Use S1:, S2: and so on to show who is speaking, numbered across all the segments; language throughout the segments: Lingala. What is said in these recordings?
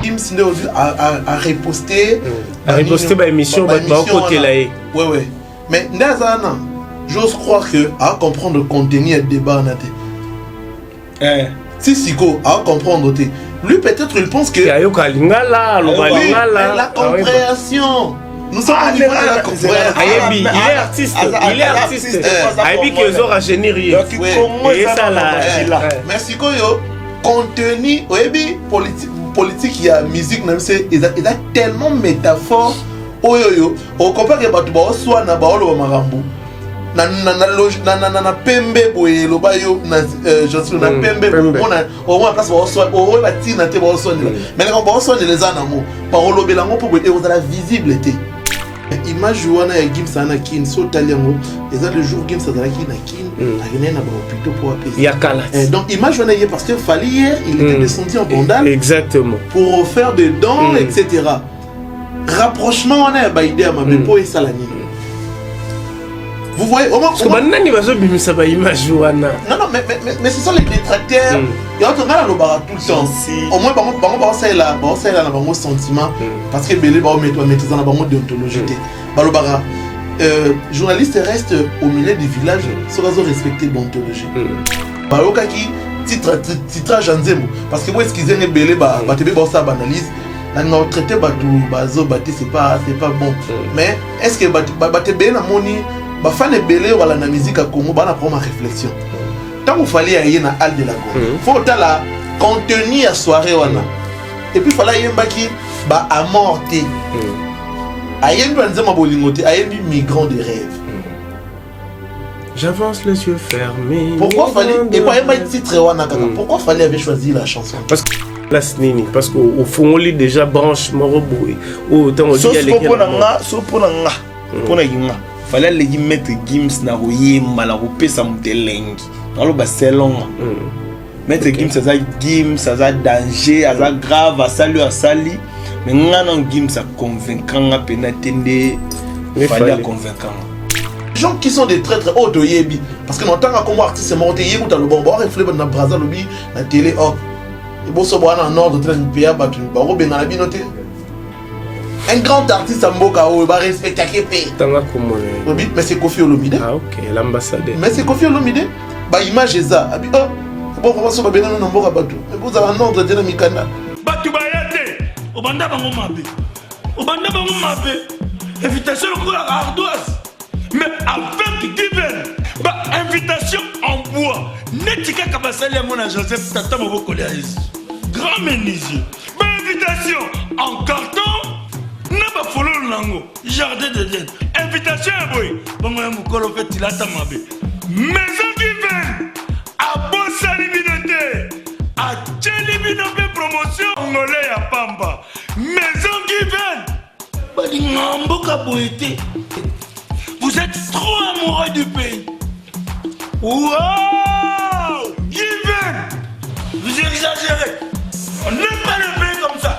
S1: Gims a riposté.
S2: A riposté ma émission, côté là.
S1: Ouais. Mais Nazana, j'ose croire que à comprendre le contenu et le débat en athée. Si Siko a comprendre lui peut-être il pense que
S2: la
S1: compréhension. Nous sommes au niveau de la compréhension.
S2: Il est artiste. Aïbi qui est au génie rien.
S1: Mais Siko yo contenu politique il y a musique il a tellement métaphore. On comprend que batu ba soit na ba olo marambu. Na pembe boye lo ba yo na je suis na pembe on a place ba soit o ba tina te ba soit mais quand ba soit les anamo parolo belango pour que vous la visibilité image wana ya Gims ana kin so taliango et ça le jour Gims ça la kin na kin agné na ba hôpital pour apaiser
S2: ya kala
S1: donc image wana hier parce que fallait hier il était descendu en bondale
S2: exactement
S1: pour faire des dons etc. Rapprochement on a ba idée à ma bepo et salani. Vous voyez au moins
S2: parce que maintenant il va se bimisa ba image wana.
S1: Non mais ce sont les détracteurs. Il y a autant là le bar tout le temps. Au moins ba ça là na bango sentiment parce que belé ba mettre dans la bango déontologie. Ba le bar journaliste reste au milieu du village sans respecter déontologie. Ba yo kaki titrage en zemo parce que vous excusez les belé ba tebe ba ça banalise. On traité bazo bati c'est pas bon mais est-ce que bati bien na moni ba fan belé wala na musique à Congo ba na prendre réflexion tant qu'il fallait aller na hall de la Congo faut la contenu à soirée wana et puis fallait yemba ki ba amorté ayembi nzema bolingote ayembi migrant de rêve.
S2: J'avance les yeux fermés.
S1: Pourquoi fallait et pas yemba titre wana kaka pourquoi fallait avait choisi la chanson
S2: place nini parce qu'au fond on lit déjà branche moroboué autant on dit
S3: fallait les mettre Gims na royemba la pesa mutelengi alors ba selon mettre Gims ça a danger ça grave à salut à sali mais ngana Gims a convaincant à penatende fallait convaincant
S1: les gens qui sont des traîtres oh de yebi parce que en tant que artiste c'est monté yebi dans le bon reflet na braza lobby la télé oh et bon ça boit en ordre très bien battu ba robenga na binoté un grand artiste à Mboka où il va respecter Kepe. Mais c'est Kofi Olomide.
S2: Ah ok, l'ambassadeur.
S1: Mais c'est Kofi Olomide. Bah image est ça. Bon, comment ça va bien dans Mboka Batu. Vous avez un ordre de Mikanda.
S4: Batu Bayate. Obanda bango mabe. Obanda bango mabe. Invitation au cours ardoise. Mais avec Given. Bah invitation en bois. Netika Kabasali à mon Joseph Tata Moboko Léaïs. Grand menuisier. Bah invitation en carton. N'a pas follow lango, jardin de Dieu. Invitation à boy. Bon, moi, mon colo fait il a ta mabe. Maison Given. À Bossa Libinoté. À Tchelibinoté promotion. Angolais à Pamba. Maison Given. Badi Nambo Kaboete. Vous êtes trop amoureux du pays. Wow! Given. Vous exagérez. On n'aime pas le pays comme ça.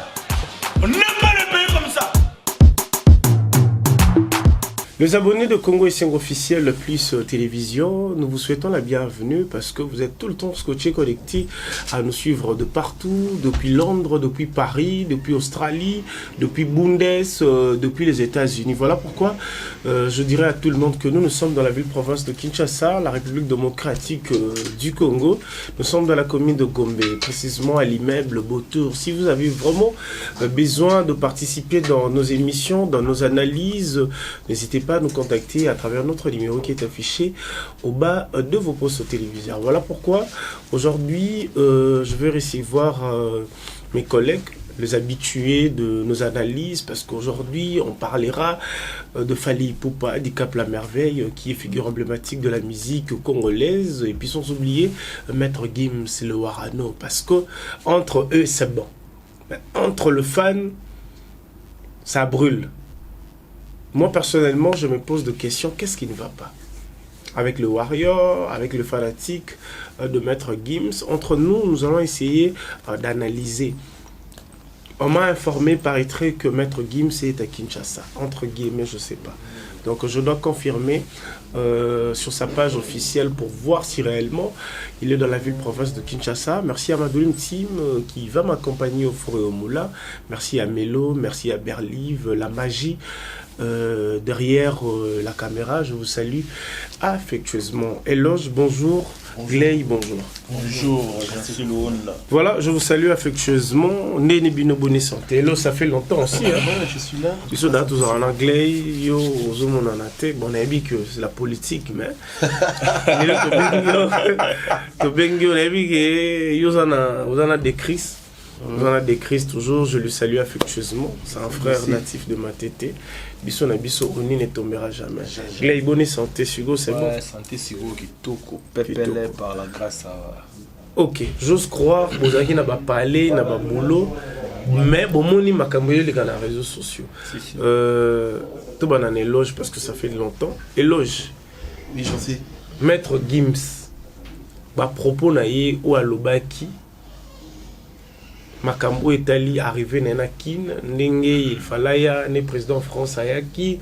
S4: On n'aime pas le pays comme ça.
S2: Les abonnés de Congo SN officiel plus télévision, nous vous souhaitons la bienvenue parce que vous êtes tout le temps scotchés, connectés à nous suivre de partout, depuis Londres, depuis Paris, depuis Australie, depuis Bundes, depuis les États-Unis. Voilà pourquoi je dirais à tout le monde que nous sommes dans la ville-province de Kinshasa, la République démocratique du Congo. Nous sommes dans la commune de Gombe, précisément à l'immeuble Beautour. Si vous avez vraiment besoin de participer dans nos émissions, dans nos analyses, n'hésitez pas à nous contacter à travers notre numéro qui est affiché au bas de vos postes téléviseurs. Voilà pourquoi aujourd'hui je vais recevoir mes collègues, les habitués de nos analyses, parce qu'aujourd'hui on parlera de Fally Ipupa, du Cap La Merveille, qui est figure emblématique de la musique congolaise, et puis sans oublier Maître Gims, le Warano, parce que entre eux c'est bon, mais entre le fan ça brûle. Moi, personnellement, je me pose des questions. Qu'est-ce qui ne va pas avec le Warrior, avec le fanatique de Maître Gims? Entre nous, nous allons essayer d'analyser. On m'a informé, paraîtrait, que Maître Gims est à Kinshasa. Entre guillemets, je ne sais pas. Donc je dois confirmer sur sa page officielle pour voir si réellement il est dans la ville-province de Kinshasa. Merci à Madeline Tim qui va m'accompagner au Four et au Moulin. Merci à Mélo, merci à Berlive, la magie. Derrière la caméra, je vous salue affectueusement. Eloge, bonjour. Gley, bonjour.
S3: Bonjour, merci Luonda.
S2: Voilà, je vous salue affectueusement. Néné Bino Bonne Santé. Hello, ça fait longtemps aussi. Hein.
S3: Je suis là.
S2: Ils sont tous en anglais. Yo, on en a été. Bon, on a dit que c'est la politique, mais. On a dit que vous en a des crises. Vous en a des crises toujours. Je le salue affectueusement. C'est un frère natif de Matete. Bisso na bisso oni ne tombera jamais. Gley, bonne santé, Sugo, c'est bon.
S3: Santé, Sugo, qui toko, pépélé par la grâce à.
S2: Ok, j'ose croire, vous avez n'a pas parlé, n'a pas boulot, mais bon, mon ima camboyé les réseaux sociaux. Tout le monde éloge parce que ça fait longtemps. Éloge.
S1: Oui, j'en sais.
S2: Maître Gims, bah propos naïe ou à l'obaki. Makambo Italie arrivé na kin n'engé il fallait né président France ayaki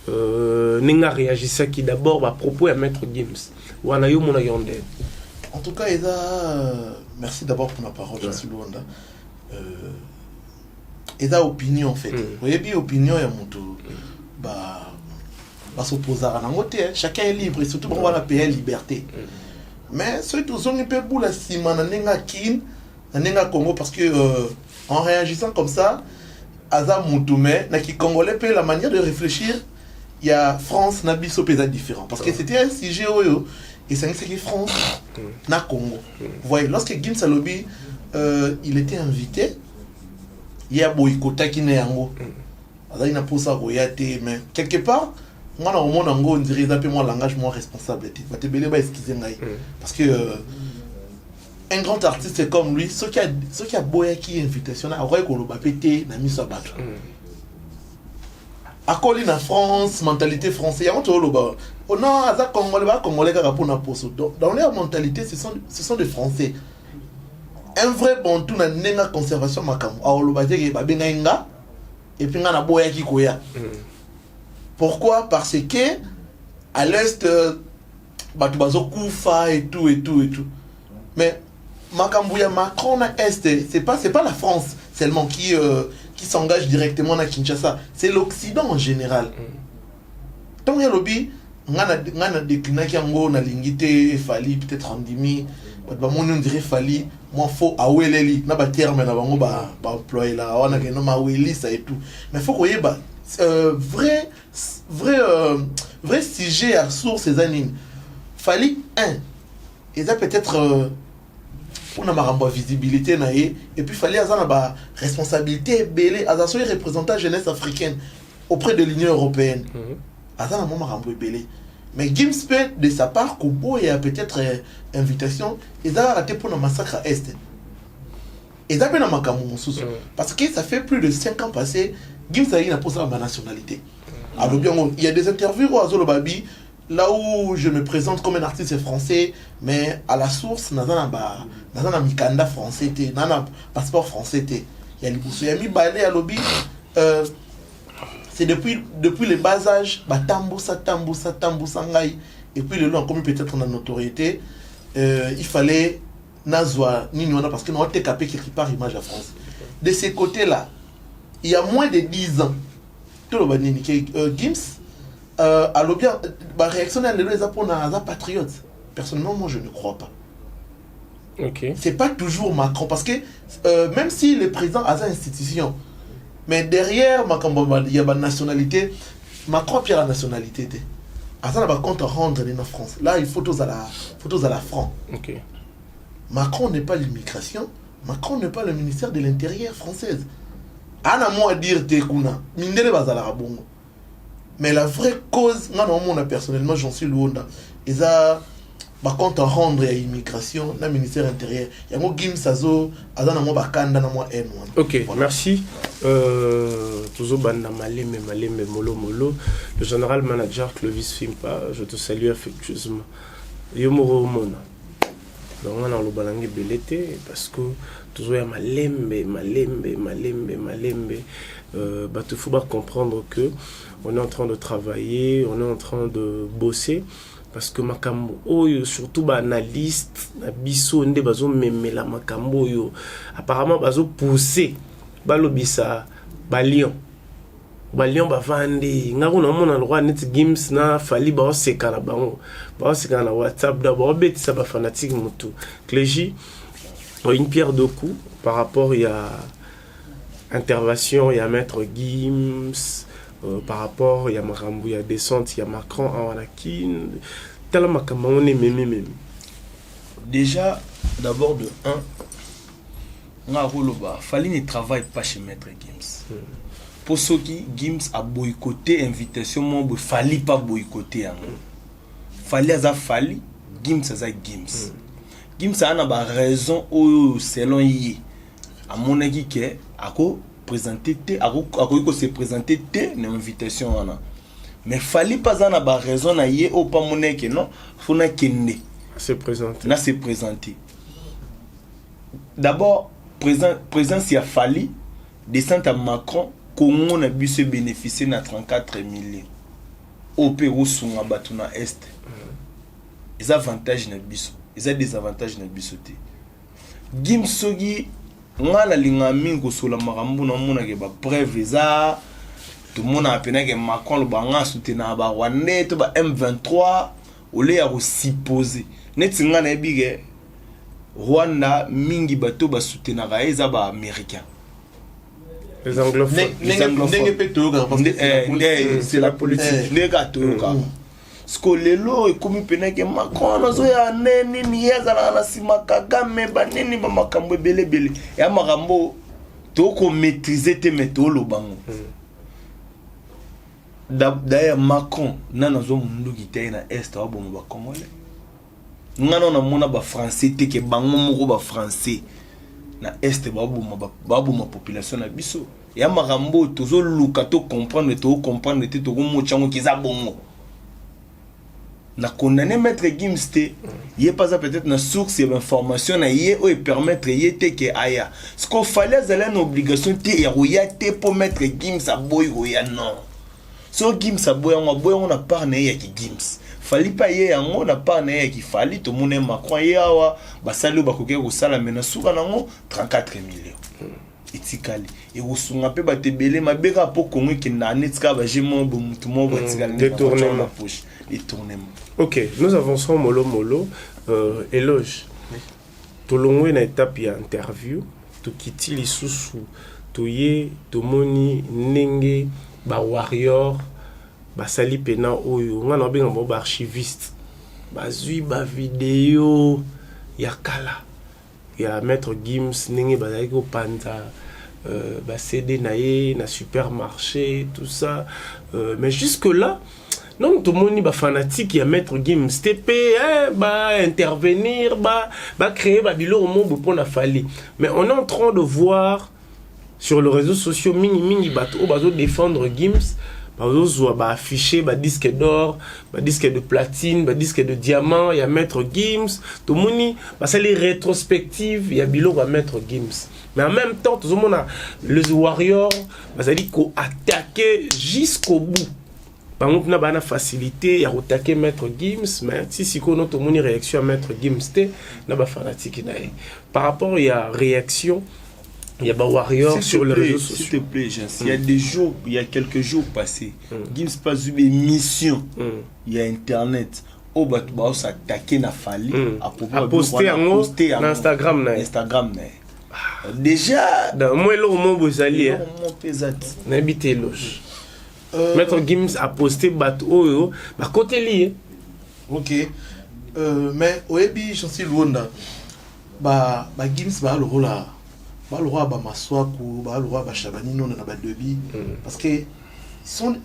S2: n'enga réagissait qui d'abord à propos à Maître Gims ou à nayo mon ayonde.
S1: En tout cas, merci d'abord pour ma parole, Jean Luonda. Eda opinion en fait. Vous voyez bien opinion et mon tour. Bah s'opposer à la chacun est libre et surtout on va la payer liberté. Mais ceux qui sont un peu pour la ciment n'enga kin Nenga Congo parce que en réagissant comme ça, Aza Moutoumé, qui Congolais peut la manière de réfléchir, il y a France n'a biso pesa différent parce que c'était un sujet et c'est que France na Congo. Vous voyez, lorsque Gims Alobi il était invité, il y a boycotté qui n'est yango. Aza il n'a pas ça royauté mais quelque part moi dans le monde on dirait un peu moins langage moins responsabilité. Va te belé ba excuser ngai parce que un grand artiste comme lui, ce qui a boyé qui invitation, a vrai qu'on l'a pété, n'a mis sa batte. À Colin en France, mentalité française, on te le bas. Oh non, à ça Congolais qui pour na poso. Dans leur mentalité, ce sont des Français. Un vrai bon tout na nenga conservation makamu. A le bas qui ba benga et puis na boyé qui koya. Pourquoi? Parce que à l'est, bah tu bazo kufa et tout. Mais Makambouya Macron à Est, c'est pas la France seulement qui s'engage directement à Kinshasa, c'est l'Occident en général. Tant que lobby, on a décliné qui on a l'ingité fali peut-être en demi, on dirait fali, moi faut aweleli, na ba terme na bango ba employer là, on a que non ma weli ça et tout. Mais faut qu'on y ba vrai sujet à source ces animes. Fali et ça peut-être on a ma visibilité et puis fallait avoir la responsabilité belé à la représentant jeunesse africaine auprès de l'Union européenne. Azana mo marambo belé. Mais Gims peut de sa part Kobo et a peut-être invitation et ça a raté pour le massacre à Est. Et ça peut na parce que ça fait plus de 5 ans passés Gims a eu pour ça ma nationalité. Alors bien il y a des interviews au Azolo Babi là où je me présente comme un artiste français, mais à la source, dans un mikanda français, dans un passeport français, il y a les bousses. Il y a mis balai à lobby. C'est depuis le bas âge, tamboussa ngai. Et puis le long, comme peut-être on a notoriété, il fallait nazwa niniwana parce que nous avons été capé quelque part image à France. De ces côtés-là, il y a moins de 10 ans, tout le monde Gims. Alors bien, réaction à les patriotes. Personnellement, moi, je ne crois pas.
S2: Okay.
S1: C'est pas toujours Macron, parce que même si le président a une institution, mais derrière, il y a une nationalité, Macron a la nationalité. Ça n'a compte rendre en France. Là, il faut tous à la franc.
S2: Okay.
S1: Macron n'est pas l'immigration, Macron n'est pas le ministère de l'Intérieur française. Ana moi à dire Tekuna, Mindele Bazala Bongo. Mais la vraie cause, moi personnellement, j'en suis Luonda. Et ça, par contre, rendre à l'immigration, le ministère intérieur. Il y a un Gims Sazo, Azana mo bakanda na mo N1.
S2: Ok, voilà. Merci. Toujours banda maleme molo. Le général manager Clovis Fimpa, je te salue affectueusement. Yomoro Mona. Donc on a le balangue belete parce que toujours ya malembe. Il faut pas comprendre que on est en train de travailler, on est en train de bosser. Parce que makambo oyo surtout ba analyste na biso nde bazo memela makambo oyo apparemment bazo pousser balobisa balion bavandi ngako na mona lwa net games na fali ba oseka na bango ba oseka na WhatsApp d'abord betisa ba fanatique mutu clégie une pierre deux coups par rapport il y a intervention il y a maître Gims. Par rapport, il y a Marambo, il y a Descente, il y a Macron, Awanakin, tellement on est même.
S3: Déjà, d'abord de 1, Fali ne travaille pas chez Maître Gims. Pour ceux qui, Gims a boycotté l'invitation, il ne fallait pas boycotter. Fali a Fali, Gims a Gims. Gims a une raison selon lui. À mon avis, présenter se présenter une invitation mais fallait pas en avoir raison na yé au pas mon que non faut na kende
S2: se présenter d'abord présence il fallu descendre à Macron comment on a pu se bénéficier na 34 millions au Pérou sunga batuna est les avantages na biso les désavantages na bisoté Gimsogi nga la linga mingo sur la marambu na mona ke ba preuve za tout monde a peine que Macron le banga soutenir ba Rwanda to ba M23 ole ya ko supposer net nga na bige Rwanda mingi bato ba soutenir ga eza ba américain les anglophones
S3: c'est la politique négatoire skolelo ekomi pena ke Macron azo ya neni ni yazala na sima Kagame baneni ba makambo belebele ya makambo to ko maîtriser te metolo bango d'ailleurs Macron nana zo mundu kitay na est wa bomo ba congolais ngano na mona ba français te ke bango moko ba français na est ba bomo population na biso ya makambo tozo luka to comprendre te to mo chango kiza bongo na condamné maître Gims te yé pas peut-être na source d'information na yé ou permettre yé te que aya ce qu'on fallait c'est une obligation te ya roya te pour maître Gims a boy roya non so Gims a boy on a part na ya ki Gims fallait pas yé yango na part na ya ki fallait to mona Macron yawa basalo bakoke ko sala mena suka nango 34 millions itikali et usunga pe batebele mabeka po kongo ki na netka ba jemo bo mutu mo batikali
S2: détournement
S3: poche détournement.
S2: Ok, nous avançons mollo. Éloge. Tout le monde a étape interview. Tout quitte les sous. Tout yé, tout moni, nenge, ba warrior, ba sali pena oyo. On a bien un archiviste. Ba zui, ba vidéo. Ya kala. Ya maître Gims, nenge, ba zaiko panta. Ba CD naé, na supermarché, tout ça. Mais jusque-là, non, tout le monde est fanatique, il y a maître Gims TP, intervenir, créer Babylon au monde pour la falli. Mais on est en train de voir sur les réseaux sociaux mini bateau défendre Gims, afficher disque d'or, disque de platine, disque de diamant, il y a maître Gims, tout le monde c'est les rétrospectives, il y a Bilo va maître Gims. Mais en même temps, tout le monde a les warriors, ça dit qu'on attaque jusqu'au bout. Par exemple, on a une facilité à attaquer maître Gims, mais si on a une réaction à maître Gims, on a une fanatique. Par rapport, il y a réaction, il y a des warriors sur les réseaux sociaux.
S3: S'il te plaît, il y a des jours, il y a quelques jours passés, Gims passe une émission, il y a Internet, où on s'attaquer na Fali,
S2: à poster en Instagram.
S3: Déjà,
S2: moi, là, au moins, vous allez. N'habitez loge. Maître Gims a posté bateau côté lié.
S1: Ok. Mais au début, j'en suis loin. Gims le rôle là. Le roi Maswaku, le roi Chabani, non, on a debi. Parce que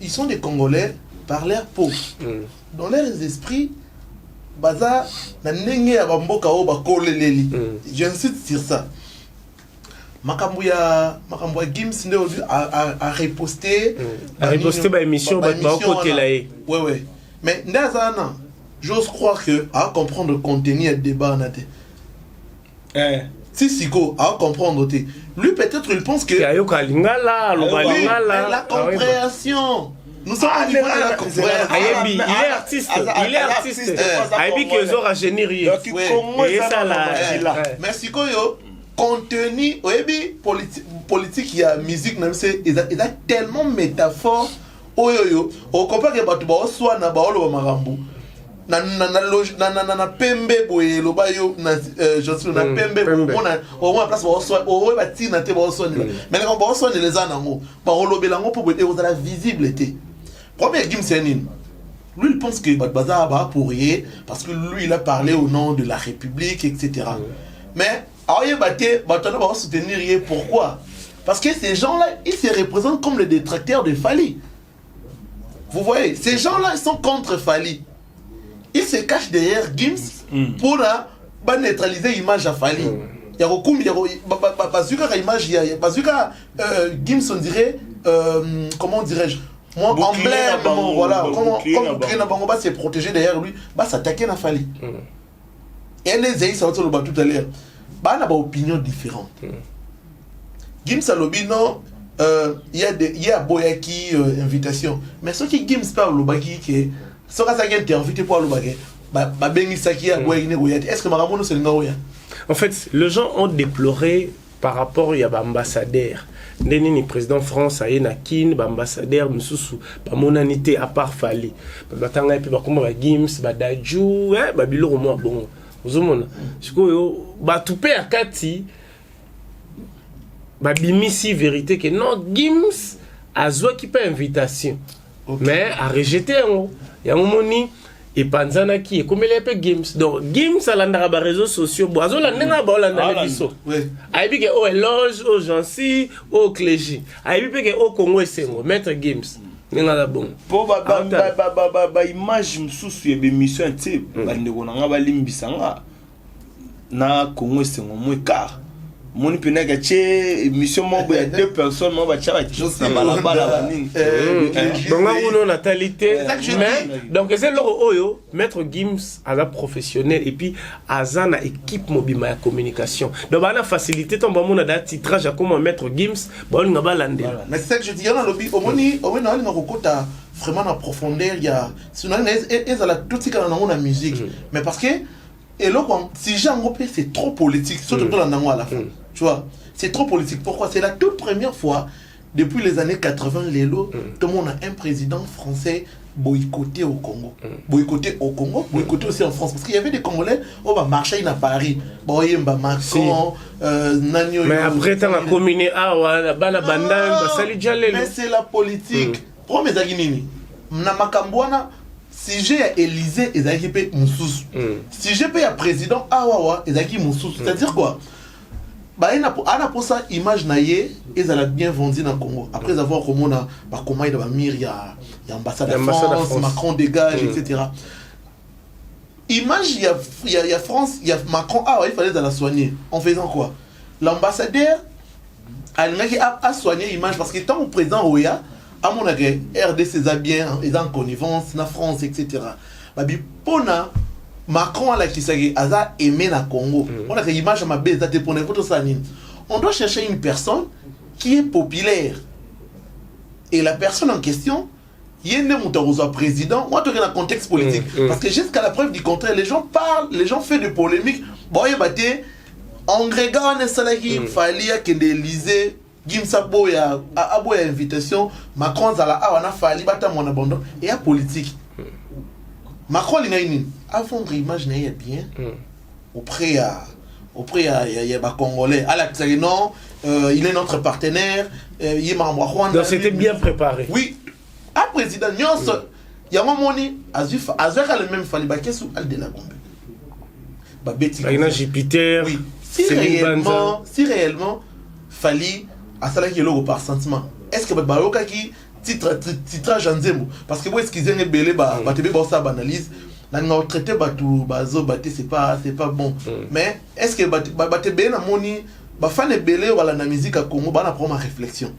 S1: ils sont des Congolais par l'air pauvre. Dans leurs esprits, baza na nenge ya bamboka o bakole leli. J'insiste sur ça. Makambo ya Gims a reposté
S2: ba émission ba côté là.
S1: Ouais. Mais j'ose croire que à comprendre le contenu et le débat na té. si Siko a comprendre, lui peut-être il pense que
S2: la
S1: compréhension. Nous sommes au niveau de la compréhension.
S2: Il est artiste. Aïbi qui aura généré.
S1: Mais Siko yo contenu, politique, il y a musique, il y a tellement métaphore. On comprend que tu vas soit na baolo marambu. Na pembe boye lo bayo na je suis na pembe on a place ba soit o ba tina te ba soit mais quand ba soit les anango ba lo belango pour être aux la visibilité. Premier Gims Senin. Lui il pense que Bazar va pour rien parce que lui il a parlé au nom de la République etc. Mais Aoye Baté va soutenir rien pourquoi? Parce que ces gens-là ils se représentent comme les détracteurs de Fali. Vous voyez, ces gens-là ils sont contre Fali. Ils se cachent derrière Gims pour neutraliser l'image à Fali. Il y a beaucoup de image, Gims on dirait, comment dirais-je, moi emblème, voilà, comme Boukrina Bangoba s'est protégé derrière lui, s'attaquer à Fali. Et les Zéhi, ça va tout à l'heure, on a une opinion différente. Gims a lobby, non, il y a Boyaki invitation, mais ceux qui Gims parlent, qui est-ce que
S2: en fait, les gens ont déploré par rapport à l'ambassadeur. Le président France a une ambassadeur, monanité à part Fali. Batanga puis comme Gims, Badaju, Babilo moi bon. Vous avez tout pé à Kati, Babimisi vérité que non Gims a joué qui peut invitation, mais a rejeté un. Il y a un moment et Panzana qui est comme il est Gims. Donc Gims a les réseaux sociaux. Boazo la nenga bola na biso. Aibi que au éloge, au gentil, au clergé. Aibi que au Congo esengo maître Gims. Nenga la bon.
S3: Po ba image msusu ye mission te bandeko nanga balimbisanga na Congo esengo mo car. Mon pénègue tché mission mon il y a 2 personnes mon va tcha na balabala baning
S2: donc natalité mais donc c'est leur oyo maître Gims à la professionnel et puis azana équipe mobile ma communication donc on a facilité ton bon na titrage comme maître Gims bon nga balande
S1: mais c'est ça que je dis il y a dans lobby au moni na kokota vraiment en profondeur il y a sinon et ça la tout ce qu'on a la musique mais parce que et là si j'ai repéré c'est trop politique surtout dans la à la fin. Tu vois, c'est trop politique. Pourquoi? C'est la toute première fois depuis les années 80, tout le monde a un président français boycotté au Congo. Boycotté au Congo, boycotté aussi en France. Parce qu'il y avait des Congolais, on va marcher à Paris. Macron, Nagno.
S2: Mais après, tu as communé
S1: mais c'est la politique. Pour mes aguinini, Namakambouana, si j'ai Élysée, ils ont payé Moussous. Si j'ai payé un président, ils ont payé Moussous. C'est-à-dire quoi? Ana pour ça image naie ils ont bien vendu dans le Congo après avoir comment il y a ambassade de France, Macron dégage etc. Image il y a France, il y a Macron il fallait la soigner en faisant quoi? L'ambassadeur a soigné l'image parce que tant au président Oya à mon avis RDC a bien ils en connivence la France etc. Babi pona Macron a la qui a aimé la Congo. On a une image à ma bête pour n'importe ça. On doit chercher une personne qui est populaire. Et la personne en question, il y a un président, on a un contexte politique. Parce que jusqu'à la preuve du contraire, les gens parlent, les gens font des polémiques. Bon, il y a en grégant un salarié, il fallait que l'Élysée, Gimsa Boya, a invitation, Macron a fallu battre mon abandon. Et il y a politique. Macron il a une avant l'image n'est bien auprès il y a Congolais à la non il est notre partenaire il est membre Rwanda
S2: donc c'était bien préparé
S1: oui à président Nyonso il y a un moment Azuf le même fallait baquer sous Al de la Gombe bah Betty
S2: Jupiter
S1: oui si réellement fallait à ça là qui est logo par sentiment est-ce que Baloka qui titrage en zembo parce que vous excusez les belé ça banalise la traité c'est pas bon mais est-ce que na moni ba fan belé wala na musique à Congo ba na prendre réflexion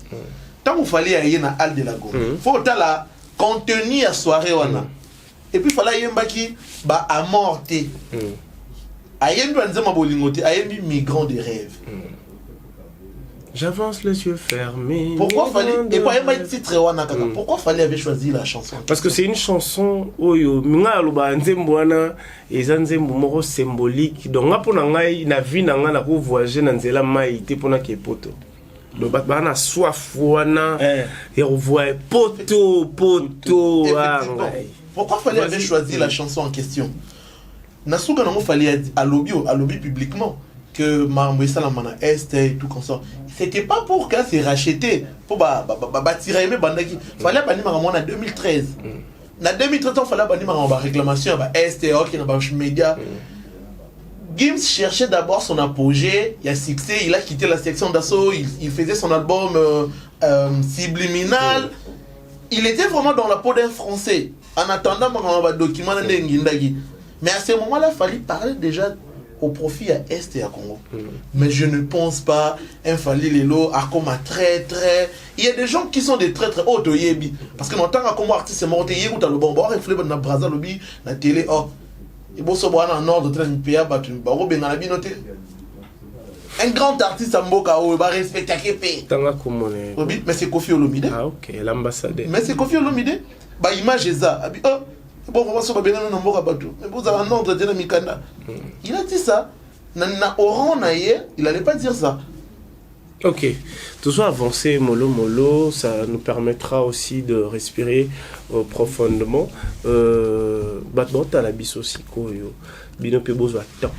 S1: tant vous fallait aller na Al de la Gombe faut la contenu à soirée wana et puis fallait yemba qui ba amorter ayembi anzema bolingo te ayembi migrant de rêve.
S2: J'avance les yeux fermés.
S1: Pourquoi fallait et pas un titre wana kaka. Pourquoi fallait avait choisi la chanson?
S2: Parce que c'est une chanson oyo minga loba nzembo wana eza nzembo moko symbolique. Donc nga pona ngai na vie na nga na ko voyager na nzela mai te pona ke poto. Le bat bana soif wana et on voit poto.
S1: Pourquoi fallait avait choisi la chanson en question? Nasuka nango fallait à lobby publiquement que Marambo Salamana Est et tout comme ça. C'était pas pour qu'elle se racheter pour tirer mais bandaki. Fallait bani Marambo en 2013. En 2013 il fallait bani Marambo réclamation ba Est et OK na ba média. Gims cherchait d'abord son apogée, il a succès, il a quitté la section d'assaut, il faisait son album Subliminal. Il était vraiment dans la peau d'un Français. En attendant Marambo document ndagi. Mais à ce moment-là, il fallait parler déjà au profit à Est et à Congo. Mais je ne pense pas un Fally Lelo à comme un très. Il y a des gens qui sont des très hauts de Yebi. Parce que maintenant, comme artiste, c'est monté hier ou dans le bon bord, il faut dans Brazza lobby, la télé, oh. Il faut se voir en ordre de train de payer, un grand artiste à Mboka, il va respecter à Képé. Mais c'est Kofi Olomide.
S2: Ah, ok, l'ambassadeur.
S1: Mais c'est Kofi Olomide. Bah, image est ça. Bon, on va se battre dans Mboka Batou. Mais vous avez un ordre de Mikanda. Il a dit ça. Il n'allait pas dire ça.
S2: Ok, toujours avancer mollo, ça nous permettra aussi de respirer profondément. Batbota la bis aussi, bino pe besoin de temps.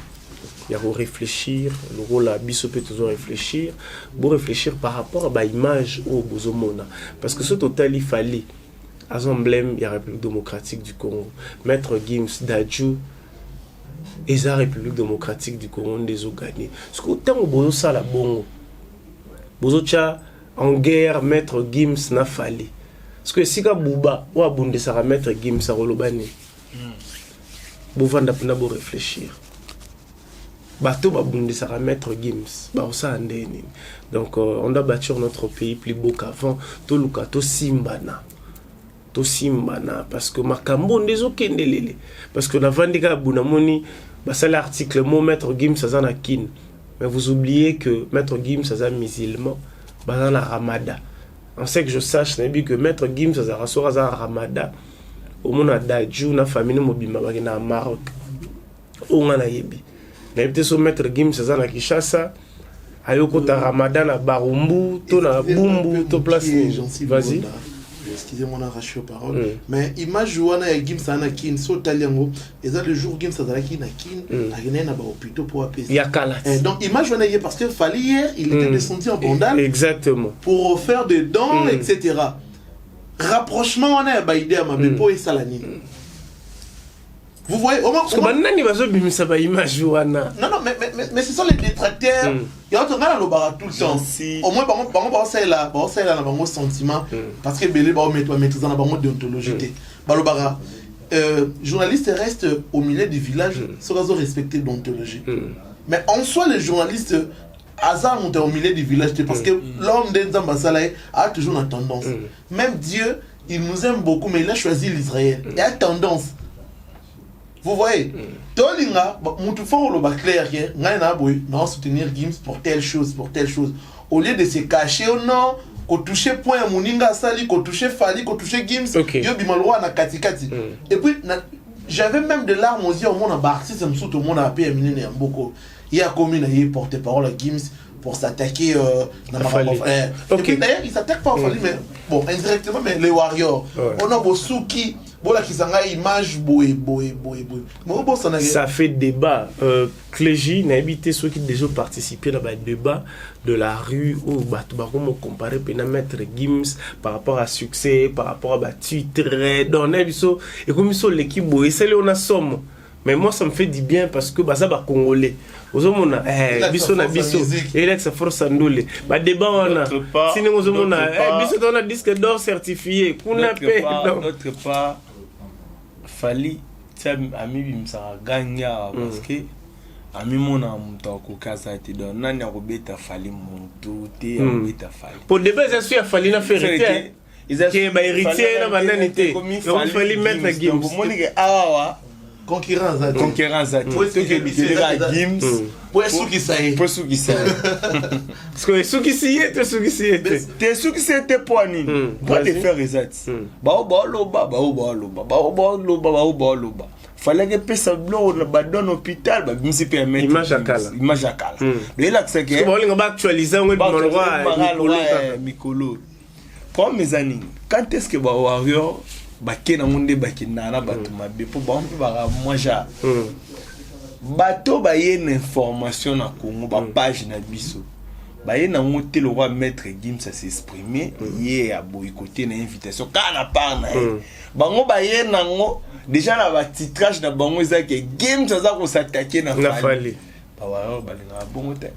S2: Il y a réfléchir, le rôle à biso peut toujours réfléchir, pour réfléchir par rapport à l'image au bozomona. Parce que ce total il fallait, à son emblème, il y a la République démocratique du Congo. Maître Gims Dadju, et la République démocratique du Congo des ont gagné. Parce que autant au bozo ça la bongo. Bozocha en guerre, Maître Gims n'a fallu. Parce que si Bouba ou Abunde Sara Maître Gims à Rolobani, Bouvanda Pnabo réfléchir. Bateau Babunde Sara Maître Gims, Baosa Andeni. Donc on doit bâtir notre pays plus beau qu'avant. Toluka, to Simbana. To Simbana. Parce que Makambo ndezo kendelele. Parce que na Vandika Bunamoni, c'est l'article mot Maître Gims à Zanakin. Mais vous oubliez que Maître Gims est un musulman, dans la Ramada. On sait que je sache que Maître Gims est un Ramada. Au monde a Dadju, na famille mobile, na Maroc. On a yebi. Mais peut-être Maître Gims est un Kishasa. Ayoko ta Ramada na Barumbu, to na Bumbu, to place. Vas-y.
S1: Excusez-moi, on a arraché aux paroles. Mais image où on a Gims à Nakin, so taliango, et ça le jour Gims à Nakin, Nakin, n'a pas plutôt pour apaiser.
S2: Il y a Kalat.
S1: Donc image où on a hier, parce que Fally hier, il était descendu en bandale.
S2: Exactement.
S1: Pour faire des dons, etc. Rapprochement, on a baïdé à ma bépo et Salani. Vous voyez, au moins.
S2: Parce que maintenant, il va se bimer sa image où on a.
S1: Non, mais ce sont les détracteurs. Il y a autre gars là tout le temps. Au moins, par ça là, un sentiment. Parce que Belé va mettre dans la déontologie. Journalistes restent au milieu du village, sans respecter l'ontologie. Mais en soi, les journalistes, hasard montent au milieu du village parce que l'homme d'Enzambasala a toujours une tendance. Même Dieu, il nous aime beaucoup, mais il a choisi l'Israël. Il a tendance. Vous voyez, Tolinga, nous faisons le clair, nous soutenir Gims pour telle chose. Au lieu de se cacher, non, qu'on touche point à Mouninga Sali, qu'on touche Fally, qu'on touche Gims, yo bimalwa na katikati. Et puis, j'avais même des larmes aux yeux au monde à Barsi, ça me saute au monde à paix, Mine et Mboko. Il y a combien de porte-parole à Gims pour s'attaquer à Fally. Et puis d'ailleurs, il ne s'attaque pas à Fally, mais bon, indirectement, mais les Warriors. On a Bosuki.
S2: Ça fait débat. Clégie n'a habité ceux qui déjà participé dans le débat de la rue où on comparait Maître Gims par rapport à succès, par rapport à Twitter, et comme ils l'équipe, c'est on a somme. Mais moi ça me fait du bien parce que ça va congolais. Ozomona biso na biso et ça force andole ba débat on a sinon ozomona biso on a disque d'or certifié kuna pe
S3: notre part Fally ami bimsa ganya parce que ami mona mto ko kaza te don nani akobeta Fally monto te akobeta Fally
S2: pour débat ça suit Fally na héritier ils a que ba héritier na bananité donc Fally mettre Gims
S3: pour monique awa
S1: concurrence à
S3: concurrence à
S1: Pour essayer de
S3: Gims
S1: pour ceux qui savent
S3: pour ceux qui savent
S2: parce que ceux qui s'y étaient
S3: t'es ceux qui s'étaient pour ni pour te faire exact loba fallait que pesa blo na badon hôpital ba bimsi permettre
S2: image akala
S3: mais là c'est que
S2: on va actualiser on va
S3: Mikolo comme mes amis quand est-ce que ba warrior ba kena monde ba kinana bato mabe pour ba on ba manger bato ba yene information na Congo ba page na biso ba yena ngote le roi maître Gims à s'exprimer hier à boycotter na invitation kana par na bango ba yena ngo déjà na ba titrage na bango ezaki Gims aza ko s'attaquer na
S2: Fally
S3: ba warrior ba linga bongo te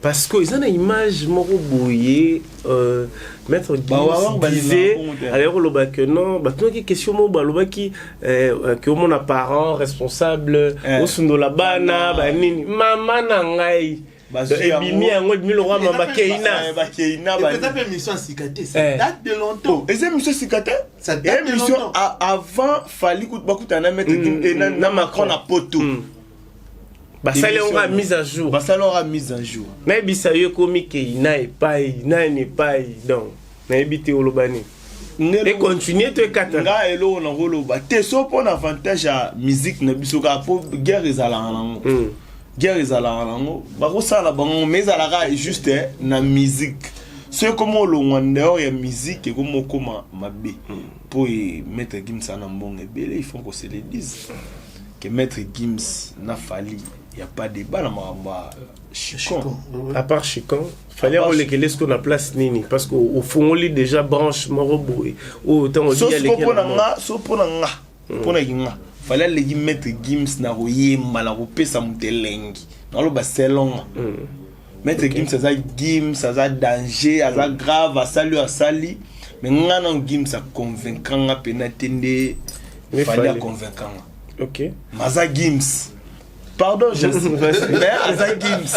S2: parce que ils ont une image moro boyé maître Gims disait alors le bac non bah toi qui question mo ba loba qui que mon parent responsable au sundo la bana ba nini mama na ngai ebimi yango demi le roi mama keina
S1: ba peut-être mission sikate ça date de longtemps
S3: et c'est mission sikate
S1: ça date de longtemps
S3: avant Fally kuta na maître Gims et na Macron na poto
S2: ça aura mise à jour.
S3: Ça aura mise à jour.
S2: Mais bisa yo komi ke ina n'est pas donc na ebité olobani. Et continuer te kata.
S3: Nga elo na roloba. Te so pour avantage à musique na biso ka pour guerre ezala nango. Guerre ezala nango. Ba ko sala bango mais ala juste na musique. C'est comme le wonder ya musique et comme koma mabe. Pour mettre Gims na mbongo ebele il faut qu'on se le dise. Que maître Gims n'a Fally il y a pas de débat dans ma Chicon
S2: à part Chicon fallait reléguer ce qu'on a place nini parce qu'au fond on lit déjà branche morobo au temps on dit
S3: il fallait les mettre Gims na royer malaropé ça mutelengi dans le baselon maître Gims ça ça danger ça grave ça lui a sali mais ngana Gims ça convaincant à penatende fallait convaincant.
S2: Ok.
S3: Maza Gims. Pardon, je sais. Mais Maza Gims.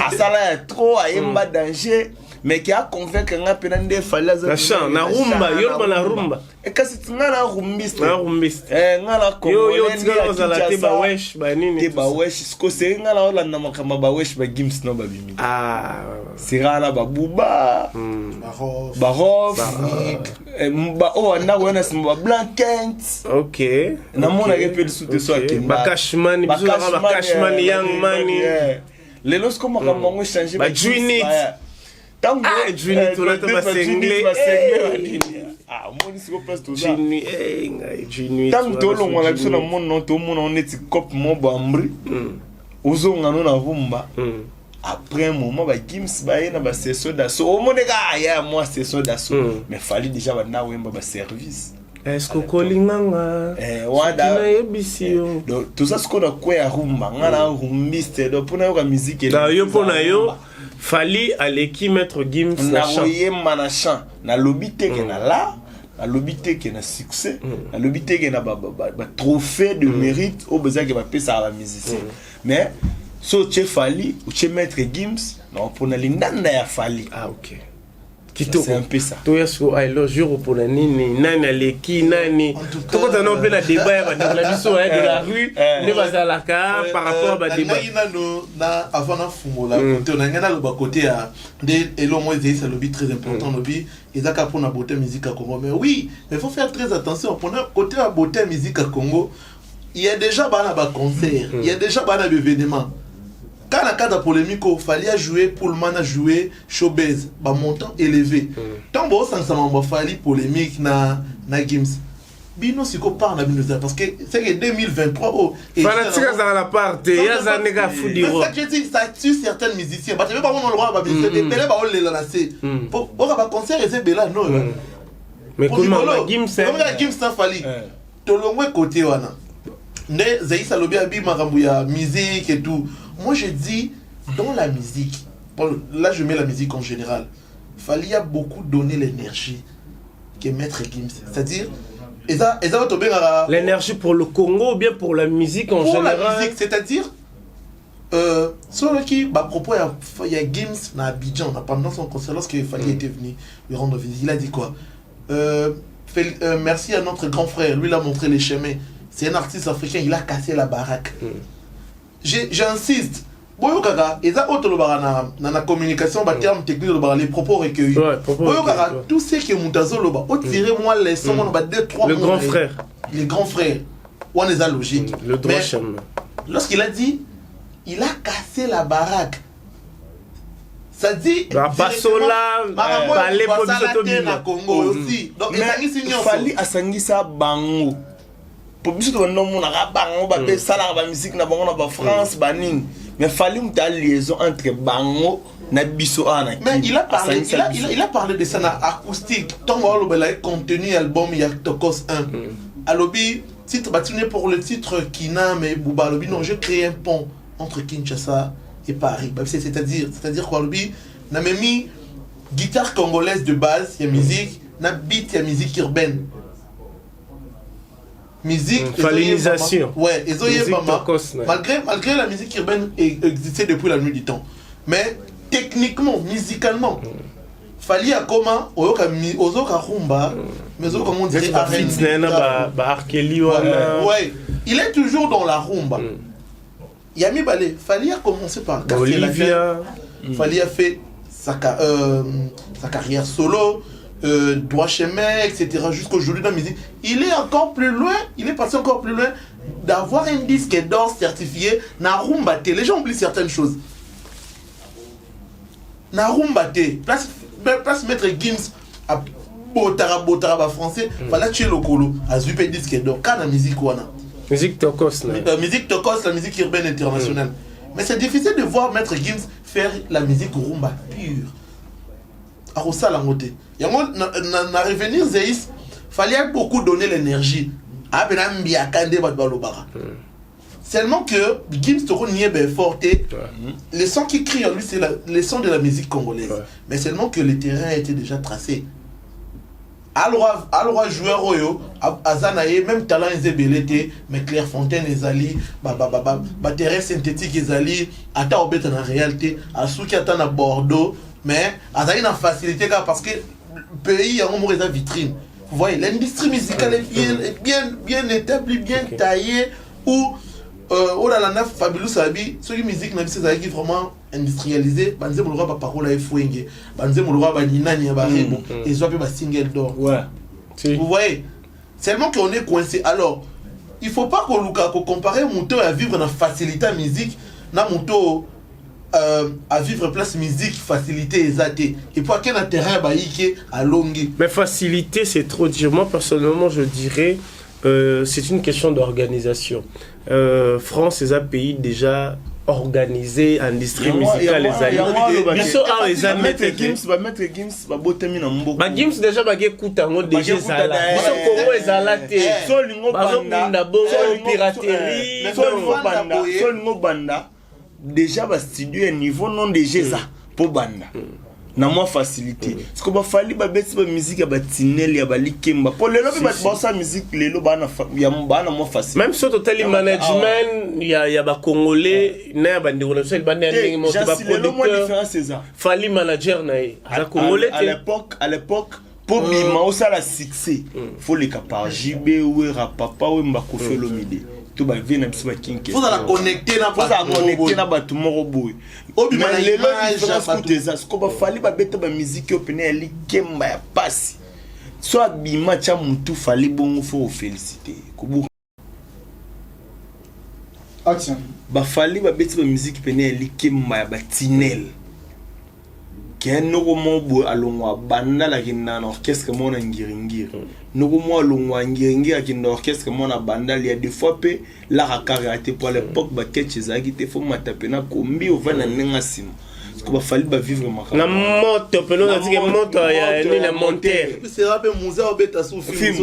S3: Asala est trop à yemba danger. Mais qui a convaincu qu'on a penande fallait
S2: la chant na rumba yo na rumba
S3: et quand c'est ngala rumbiste ngala ko
S2: yo tingala za te ba wesh ba nini
S3: te ba wesh sko c'est ngala ola na makama ba wesh ba Gims no ba bimi sirala ba buba barof ba o na wona simba blankent
S2: OK
S3: na mona ke pe sous te so
S2: ba cashman biso ba cashman young money
S3: les los comme on changer
S2: ba Junit tant que Junit on a pas singlé
S3: monisi ko place to ça
S2: Junit
S3: tant que lo ngala biso na mon to mon on est cop mon bambri ozo ngano na rumba après un moment ba Gims ba yena ba session d'assaut au monde ga ya moi session d'assaut mais fallait déjà ba na wemba ba service
S2: est-ce que kolinganga
S3: wada ebisio donc tout ça ce qu'on a quoi ya rumba ngana rumbiste donc pour na yo musique
S2: na yo pona yo Fally aleki mettre Gims
S3: na chant na chant na lobité que na la na lobité que na succès na lobité que na ba trophée de mérite au besoin que ba pesa à la musicien mais so tu Fally ou tu mettre Gims non pour na lindanda ya Fally
S2: OK
S3: c'est un peu ça.
S2: Toi est-ce ai le jour pour nani nani aleki nani tout quand on a débat la vision de la rue ne va à la car par rapport à débat
S1: na avant na fungola côté on a ngana le côté à des elo moi c'est le but très important le but ezaka pour na beauté musique à Congo mais oui mais il faut faire très attention pour na côté la beauté musique à Congo il y a déjà bana ba concert il y a déjà bana événement. Quand la cadre polémique, il fallait jouer pour le man à jouer showbiz, bah montant élevé. Tant bon ça m'a fallu polémique na Gims. Bino siko par na bino parce que c'est que 2023 oh.
S2: Fanatique dans la part, il y a des nègres fou di
S1: rock. Ça je dis ça tue certains musiciens. Bah tu veux pas mon droit bah c'est des belles bah on les lancer. Pour ba concert et c'est bella non.
S2: Mais comment Gims
S1: comment Gims na fallu. Tolongwe côté wana. Ne Zaïsa lobi abi makambu ya musique et tout. Moi je dis, dans la musique, bon, là je mets la musique en général, il y a beaucoup donner l'énergie que Maître Gims. C'est-à-dire,
S2: l'énergie pour le Congo ou bien pour la musique en général.
S1: Pour la musique, c'est-à-dire, sur le qui, à propos, il y a Gims à Abidjan, pendant son concert, lorsque Fally était venu lui rendre visite, il a dit quoi merci à notre grand frère, lui il a montré les chemins. c'est un artiste africain, il a cassé la baraque. J'insiste. Boyo Kaka, et ça, autre dans la communication, terme technique, les propos recueillis. Boyo Kaka, tout ce qui est Moutazo, tirez-moi les sons, on va 2-3
S2: le grand frère.
S1: Les grands frères. On est à logique.
S2: Le droit chemin.
S1: Lorsqu'il a dit, il a cassé la baraque. Ça dit.
S2: Basola, balé pour
S1: le Congo aussi. Donc, il
S3: fallait assangi ça bango. Pour biso to no mona ka bango ba be sala ba musique na bango na ba France baning. Mais fallait une liaison entre bango na biso ana.
S1: Mais il a parlé de ça na acoustique. Tant que le contenu album il y a Tokos 1. Alobi titre bâtonné pour le titre Kina mais Bouba Alobi non, je crée un pont entre Kinshasa et Paris. C'est-à-dire quoi Alobi n'a même mis guitare congolaise de base, il y a musique, na beat, il y a musique urbaine. Musique,
S2: falinisation.
S1: Ouais, malgré la musique urbaine existait depuis la nuit du temps. Mais techniquement, musicalement, fallait à comment ozoka rumba, mais comment on dirait ouais, il est toujours dans la rumba. Yami Balé, fallait commencer par
S2: Olivia,
S1: fallait faire sa carrière solo. Droit chemin, etc. jusqu'aujourd'hui dans la musique, il est encore plus loin, il est passé encore plus loin d'avoir un disque d'or certifié Narumbate. Les gens oublient certaines choses. Narumbate, place Maître Gims à Botara français, fallait tuer le colo, à Zupe disque d'or, quand la musique wana.
S2: Musique Tokos,
S1: la musique urbaine internationale. Mais c'est difficile de voir Maître Gims faire la musique rumba pure. À la montée. Na revenir Zeis, fallait beaucoup donner l'énergie. Seulement que Gims Toro n'y est forte. Les sons qui crient en lui, c'est les sons de la musique congolaise. Mais seulement que le terrain était déjà tracé. Alors joueur Royo, Azanaye, même talent Ezebelete, mais Clairefontaine Ezali, terrain synthétique Ezali, Ata Obet en réalité, Asuki Ata na Bordeaux. Mais il y a une facilité parce que le pays a une vitrine. Vous voyez, l'industrie musicale est bien établie, bien taillée. Où la naf Fabulous Sabi, ce qui musique c'est vraiment industrialisé. Banze Moulora ba parola e fouenge, Banze Moulora ba ninani ba rebo, et soit ba single d'or.
S3: Ouais.
S1: Vous voyez, seulement qu'on est coincé. Alors, il faut pas qu'on compare Mouto à vivre dans la facilité à musique, na Mouto à vivre place musique, facilité exatée. Et pour quel intérêt à longue.
S2: Mais facilité, c'est trop dire. Moi, personnellement, je dirais c'est une question d'organisation. France est un pays déjà organisé, industrie musicale, les alliés. Gims déjà bagé Koutango déjà Zala. Congo est Zala té.
S3: Piraterie. Déjà ba studio niveau non déjà ça pour banda. Na moi facilité. Ce que ba fali ba beti ba musique ba tinel ya ba likemba. Pour les lobby ba sa musique les lo bana ya bana moi facile.
S2: Même sur total management il y a ba congolais na ba ndiko seul ba ndenge mo ba producteur. Fali manager na za congolais
S3: à l'époque pour bima au ça la succès. Faut les capar JB ou Rapapa ou Mbakofé Lomide. Tout va venir un petit peu kinké.
S1: Faut la connecter
S3: na batu moro boy. Mais les gens qui écoutent ça, ce qu'on va falloir ba bête ba musique au peine elle kemba ya passe. Soit bima cha mutu fali bon faut féliciter. Kubu.
S5: Action.
S3: Ba fali ba bête ba musique peine elle kemba ya batinel. Ken no mo bo alongwa banda la kinna orchestre mona ngiringiri. Nous moi l'ongwangiringi à une orchestre mon abandal il y a des fois peu la racarité pour l'époque baquet chez Agité faut m'attaper na kombi au van n'engasim ce qu'on va falloir ba vivre ma
S2: na moto pe non dit que moto ya ni la monter
S1: c'est un peu musée au bêta sous film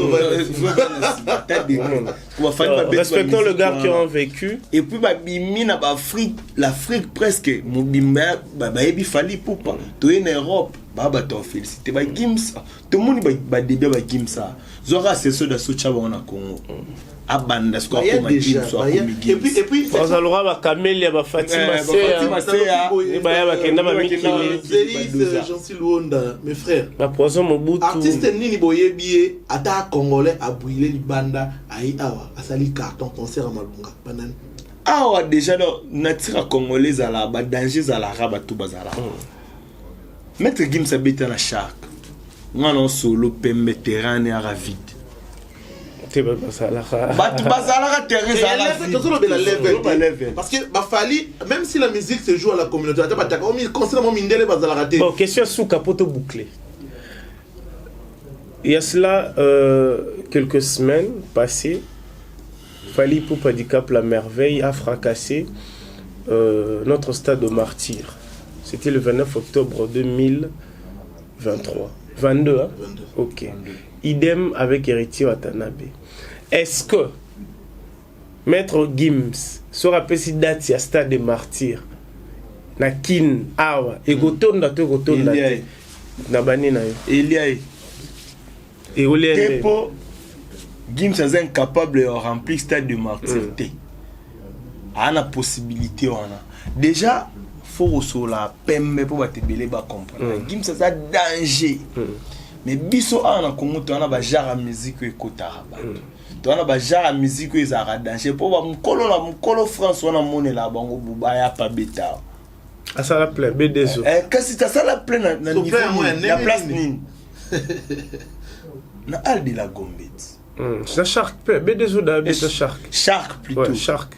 S2: respectons le gars qui ont vécu
S3: et puis ba bimi na Afrique l'Afrique presque mon bimba ba ebi fali pour pas to en Europe baba to félicité ba Gims tout le monde ba début ba Gims ça zora c'est ceux de soutien na Congo abanda ce qu'on comme Gims
S1: et puis
S2: on a le droit ba Camélia ba Fatima Seya et ba ya ba kenda ba Miki
S1: Jean-Cy Luonda mes frères
S2: ba poison Mobutu
S1: artiste nini boyebi ata congolais a brûlé libanda ai awa asali carton concert à Malunga banane
S3: awa déjà natira congolais à la ba danger à la raba tout bazala Maître Gims habite na Shark ngana solo pembe terrain et ravid
S1: parce que Bafali, même si la musique se joue à la communauté,
S2: bon, question sous capote bouclé. Il y a cela quelques semaines passées, Fally Ipupa Handicap La Merveille a fracassé notre stade de martyrs. C'était le 29 octobre 2023. 22, hein?
S1: 22.
S2: Ok.
S1: 22.
S2: Idem avec Héritier Watanabe. Est-ce que Maître Gims sera précis date à stade de martyrs na kin awa et gotonda te gotonda na bani na yo
S3: Eliaï
S2: et olé
S3: Tepo Gims est incapable de remplir stade de martyrs a la possibilité on a déjà faut sur la pembe pour te belé ba comprendre Gims c'est un danger mais biso ana Congo to ana ba genre musique et kotaraba to ana ba genre musique et za danger pour ba mukolo France wana monela bango buba ya pa beta
S2: à ça la plein BDSO
S3: kasi ta ça la plein na niveau la place nini na al de la Gombet
S2: c'est Shark BDSO da
S3: Shark plutôt
S2: Shark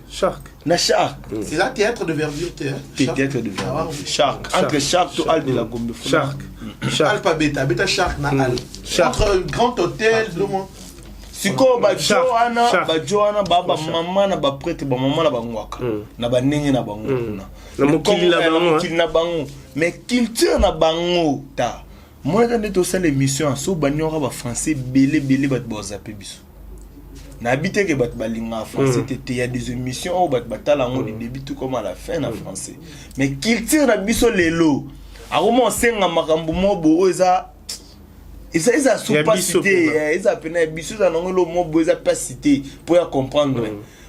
S3: na Shark
S1: c'est là théâtre de verdure
S3: théâtre de verdure Shark entre Shark to al de la Gombet
S2: Shark
S1: Alpha Beta Shark na al entre grand hôtel le monde
S3: siko ba Joana baba mama na ba prêtre ba mama na ba ngwaka na ba nenge na bango
S2: na mokili
S3: na bango mais culture na bango ta moi quand on fait l'émission so banyora ba français belé bat bozape biso na habité que bat balinga français il y a des émissions où bat batala ngo du début tout comme à la fin en français mais culture na biso lelo a comment senga makambo mobo eza Ils sont pas cités, ils appellent biso dans le mot ils pas cité pour comprendre.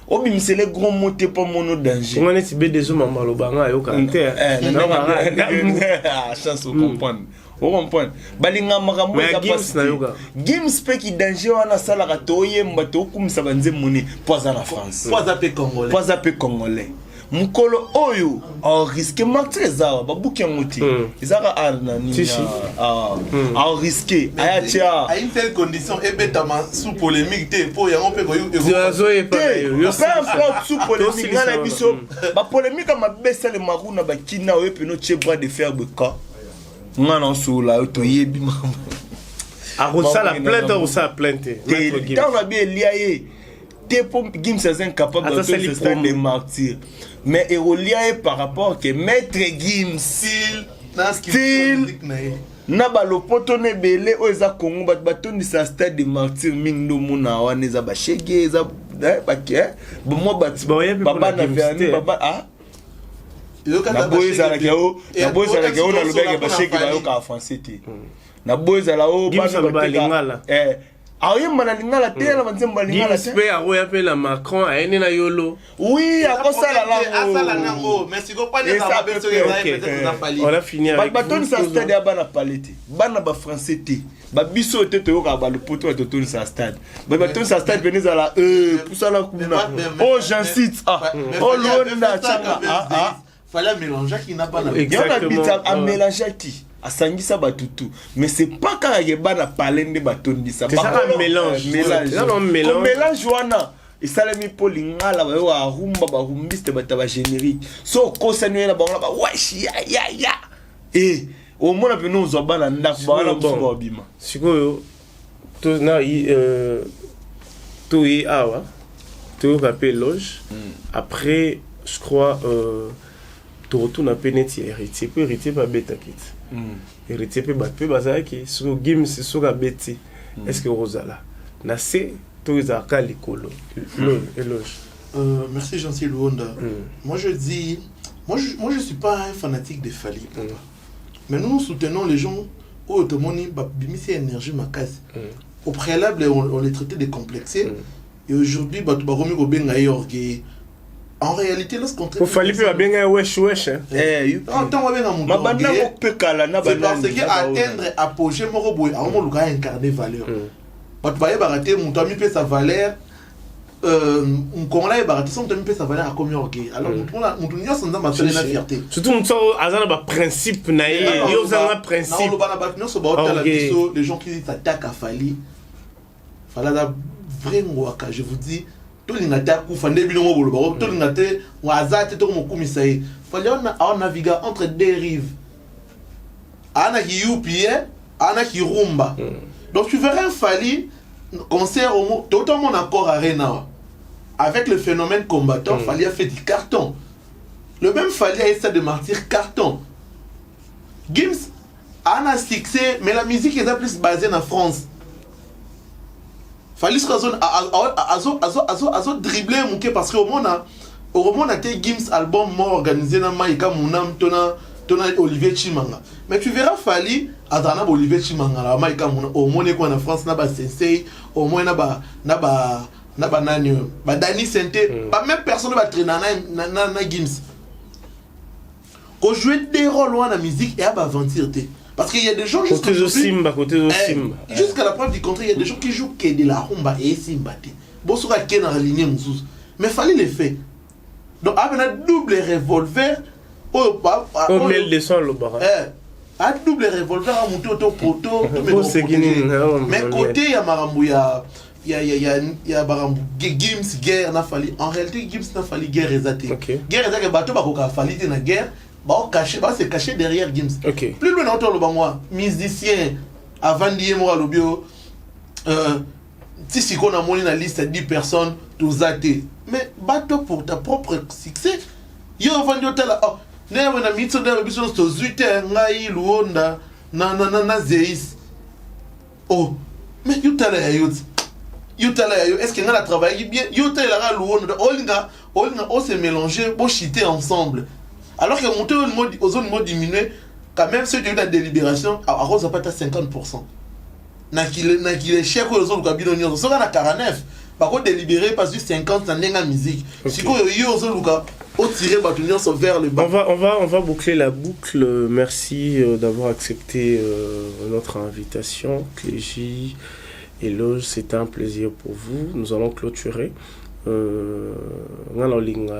S3: Obim c'est les gros mots t'es pas mono danger.
S2: On est bé des hommes malo banga yo kanté.
S3: Chance de comprendre. On comprend. Balinga makambo ya pas. Gims pe ki danger wana sala ka toye mbato kumisa banze moni poza na France. Poza pe congolais. Mukolo oyo en risque martyr babuki ngoti izaka arna ni en risque ayatia
S1: à une telle condition ebetama sous polémique te pour yango pe ko yo
S3: pas sous polémique na biso ba polémique ma besa le maruna ba kina o pe no chebra de faire beka ngana sula to yebi mama
S2: a la plainte ou ça plainte
S3: dans la bien lié Tepo Gims est incapable de faire ce stade de martyr. Mais Erolia par rapport que Maître Gims na ba lopoto ne belé o eza Congo bat batoni sa stade de martyr mingdo muna wana eza ba shege eza ba ke mo bat baba na verni baba ah na boyza la keo na lobeke ba shege ba yo ka français te na boyza la o
S2: ba lingala
S3: ayo manalingala te na banzemba lingala te
S2: pe a roya pe la Macron a ene na yolo
S3: oui akosala
S1: lango mais si ko pas les abesso
S2: on a fini avec
S3: baton sa stade ya bana palete bana ba français te ba biso te to ka ba le poto to ton sa stade ba baton sa stade venez à la pusala kuna oh j'incite oh londa changa
S1: fallait mélanger qui n'a pas la
S3: exactement à mélanger qui à sangisa batutu mais c'est pas quand il y a bana palende batondisa
S2: c'est ça un mélange
S3: mélange wana et ça les mi polingala ba wa rumba ba rumbiste bataba générique so ko sanué na bango ba wesh ya et au moins pe nous zo bana ndako ba na bon bima
S2: sikoyo to na to yi awa to rappel loge après je crois tu retournes à Pénéti héritier peut héritier pas bêta quitte héritier peut battre bazar qui sur Gims sur la bêti est-ce que Rosala na c'est tous les arcades l'écolo éloge
S1: merci Jean-Cy Luonda moi je dis moi je suis pas un fanatique de Fally Ipupa Mais nous soutenons les gens où automoni bimisi énergie ma casse. Au préalable on les traitait de complexés et aujourd'hui bah tu vas remettre au benga orgueil. En réalité, lorsqu'on traite...
S2: Il fallait plus bien wesh.
S1: C'est parce qu'atteindre, apogée, on a incarné valeur. Tu vas barater, mon ami peut sa valeur. On a baraté, son ami peut sa valeur à combien orgueil. Alors, on a la fierté.
S2: Surtout, on a un principe. Il y a un principe.
S1: Les gens qui s'attaquent à Fali, Fala vraiment, je vous dis. Tolingata kufande bilongo bolo tolingate wazate to mokumisa yi fallait on naviguer entre deux rives ana ki yupi ana ki rumba donc tu verrais Fali concert au totalement accord arena avec le phénomène combattant Fali a fait du carton le même Fali a essayé de martyr carton Gims ana succès mais la musique est plus basée en France Fallait que dribbler parce que au monde a été Gims album mort organisé dans Maïka Mounam tona Olivier Chimanga mais tu verras Fali adana Olivier Chimanga la Maïka Mounam au monde quoi en France na ba sensei au moins na ba nani ba Dani Sente pas même personne va traîner na Gims qu'on jouer des rôles dans la musique et à aventure. Parce qu'il y a des gens jusqu'à la preuve du contraire, il y a des gens qui jouent que de la rumba et simba. Bon, sur la ken en ligne, mais il fallait les faire. Donc, avec un double revolver,
S2: on met le dessin le bar.
S1: Un double revolver à monter au poteau. Mais côté, il y a Marambo, il y a Marambo, Gims, guerre, n'a fallu. En réalité, Gims n'a fallu guerre résaté. Guerre résaté, bateau, il fallait dans la guerre. Se cacher derrière Gims. Plus loin dans le banc, musicien, avant d'y aller au bio, si on a monté la liste à 10 personnes, tous athées. Mais bateau pour ta propre succès. Yo vendu au tel. Oh, n'a pas mis sur des bisous sur Zuite, Ngai, Luonda, na Zeis. Oh, mais you tell est-ce qu'il a travaillé bien? You tell la Luonda, on s'est mélangé, on chiter ensemble. Alors que monter aux zones mode diminué, quand même ceux qui ont eu la délibération, à cause de pas 50%. N'a qu'il est cher aux autres cabinets, on sera à 49. Par contre, délibéré parce que 50 ça n'est pas musique. Si vous avez aux autres au tirer bâtonnier sont vers le bas.
S2: On va boucler la boucle. Merci d'avoir accepté notre invitation, Clégie et Loge. C'était un plaisir pour vous. Nous allons clôturer. On a en ligne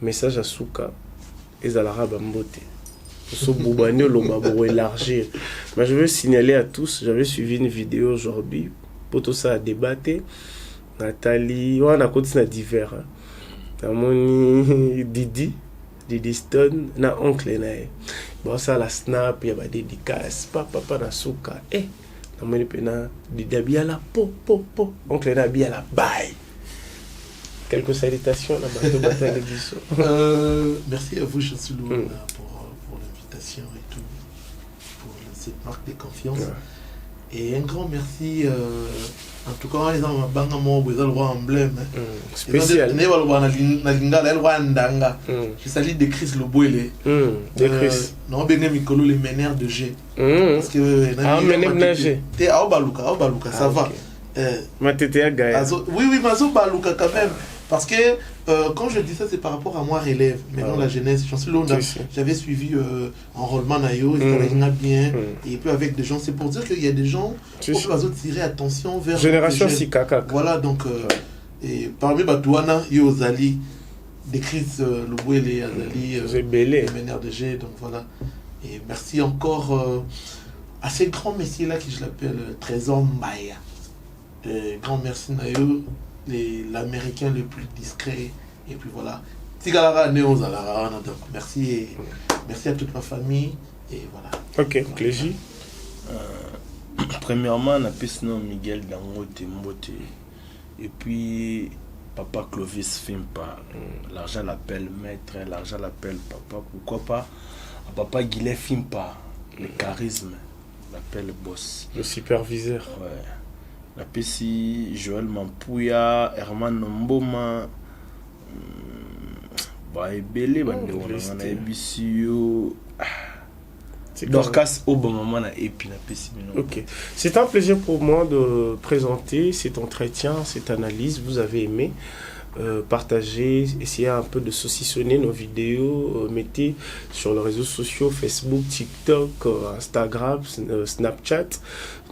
S2: message à Souka. Et à l'arabe mbote. Élargir. Mais je veux signaler à tous, j'avais suivi une vidéo aujourd'hui pour tout ça à débattre. Nathalie, on a continué à divers. Didi Stone, na oncle nae. Bon ça la snap, il y a des dédicaces, papa na souka. Namoni pena Didi bien la po. Oncle na bien la bye. Quelques salutations là
S1: merci à vous, Chancelou, pour l'invitation et tout, pour cette marque de confiance. Et un grand merci, en tout cas, les gens vous avez le roi emblème.
S2: Spécial.
S1: Il s'agit de Chris Lobouele. Non, bien Mikolo, les meneurs de G. Parce que. Ça va. Oui, Mazo Baluka quand même. Parce que quand je dis ça, c'est par rapport à moi, relève. Maintenant, la jeunesse, j'avais suivi enrôlement Nayo, et bien. Et puis avec des gens, c'est pour dire qu'il y a des gens qui peuvent tirer attention vers.
S2: Génération Sikaka.
S1: Voilà, donc, et parmi Batouana, il y a Ozali, des Chris Lobouele et Azali, les meneurs de G. Donc voilà. Et merci encore à ces grands messieurs-là qui je l'appelle Trésor Maya. Grand merci Nayo. L'américain le plus discret et puis voilà merci et merci à toute ma famille et voilà.
S2: Ok, Clégie.
S3: Premièrement on appelle sinon Miguel Dangote Mbote et puis papa Clovis Fimpa. L'argent l'appelle maître, l'argent l'appelle papa, pourquoi pas papa Guilet Fimpa, le charisme l'appelle boss,
S2: le superviseur.
S3: Ouais. La PC, Joël Mampouya, Herman Mboma, Dorcas Obama et puis la pessimine.
S2: Ok. C'est un plaisir pour moi de présenter cet entretien, cette analyse. Vous avez aimé partager, essayer un peu de saucissonner nos vidéos, mettez sur les réseaux sociaux, Facebook, TikTok, Instagram, Snapchat.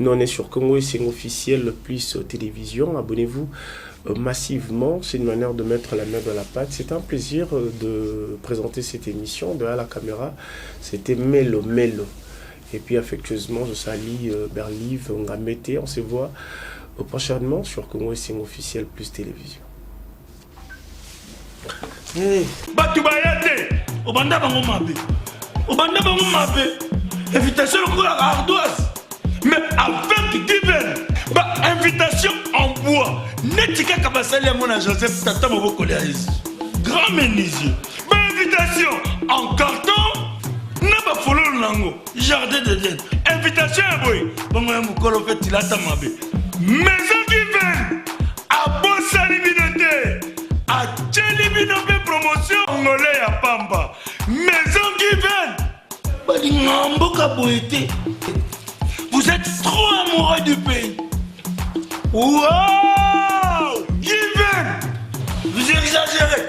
S2: Nous on est sur Congo Essing officiel plus télévision. Abonnez-vous massivement, c'est une manière de mettre la main dans la pâte. C'est un plaisir de présenter cette émission. De à la caméra, c'était Melo. Et puis affectueusement, je salue Berlive, Ngamete. On se voit prochainement sur Congo Essing officiel plus télévision.
S4: Batu bayate, obanda bango mabe. Obanda bango mabe. Invitation au la ardoise. Mais avec divers, invitation en bois. Netika kabasali à mon Joseph Tata Moboko Léaïs. Grand menuisier. Invitation en carton. N'a pas follow lango. Jardin de Dieu. Invitation à boy. Bongo mukolo fait tilata mabe. Maison divers. À bon salibinoté. À Tchelibinope promotion angolais à Pamba. Maison divers. Balingambo kaboete. Vous êtes trop amoureux du pays. Wow! Given! Vous exagérez.